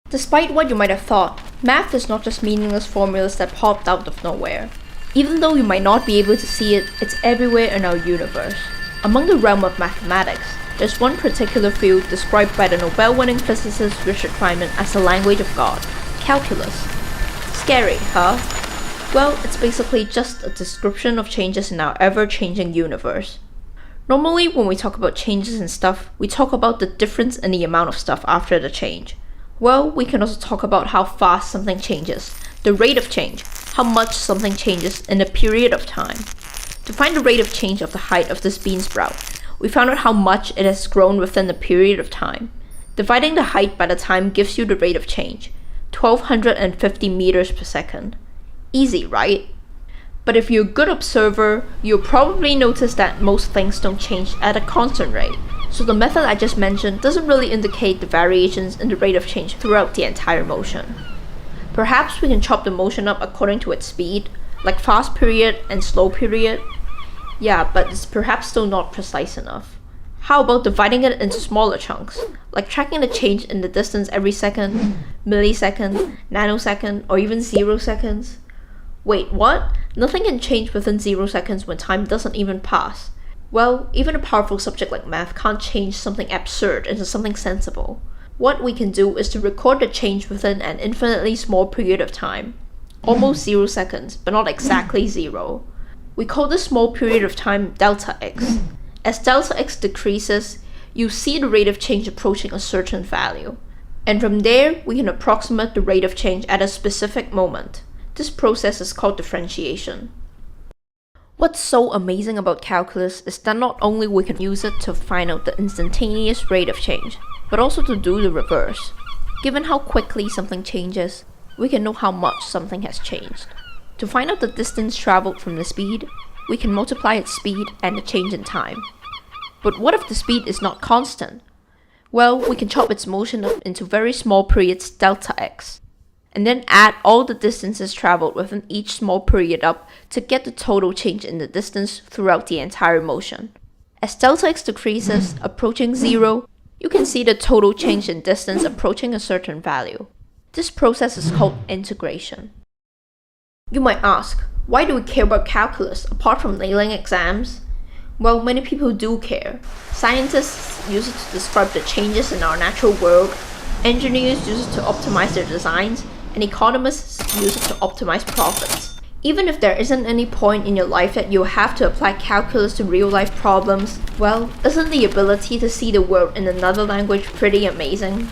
Despite what you might have thought, math is not just meaningless formulas that popped out of nowhere. Even though you might not be able to see it, it's everywhere in our universe. Among the realm of mathematics, there's one particular field described by the Nobel-winning physicist Richard Feynman as the language of God: calculus. Scary, huh? Well, it's basically just a description of changes in our ever-changing universe. Normally, when we talk about changes in stuff, we talk about the difference in the amount of stuff after the change. Well, we can also talk about how fast something changes, the rate of change, how much something changes in a period of time. To find the rate of change of the height of this bean sprout, we found out how much it has grown within a period of time. Dividing the height by the time gives you the rate of change, 1250 meters per second. Easy, right? But if you're a good observer, you'll probably notice that most things don't change at a constant rate. So the method I just mentioned doesn't really indicate the variations in the rate of change throughout the entire motion. Perhaps we can chop the motion up according to its speed, like fast period and slow period. Yeah, but it's perhaps still not precise enough. How about dividing it into smaller chunks, like tracking the change in the distance every second, millisecond, nanosecond, or even 0 seconds? Wait, what? Nothing can change within 0 seconds when time doesn't even pass. Well, even a powerful subject like math can't change something absurd into something sensible. What we can do is to record the change within an infinitely small period of time. Almost 0 seconds, but not exactly 0. We call this small period of time delta x. As delta x decreases, you see the rate of change approaching a certain value. And from there, we can approximate the rate of change at a specific moment. This process is called differentiation. What's so amazing about calculus is that not only we can use it to find out the instantaneous rate of change, but also to do the reverse. Given how quickly something changes, we can know how much something has changed. To find out the distance traveled from the speed, we can multiply its speed and the change in time. But what if the speed is not constant? Well, we can chop its motion up into very small periods delta x, and then add all the distances traveled within each small period up to get the total change in the distance throughout the entire motion. As delta x decreases, approaching 0, you can see the total change in distance approaching a certain value. This process is called integration. You might ask, why do we care about calculus apart from nailing exams? Well, many people do care. Scientists use it to describe the changes in our natural world, engineers use it to optimize their designs, and economists use it to optimize profits. Even if there isn't any point in your life that you have to apply calculus to real-life problems, well, isn't the ability to see the world in another language pretty amazing?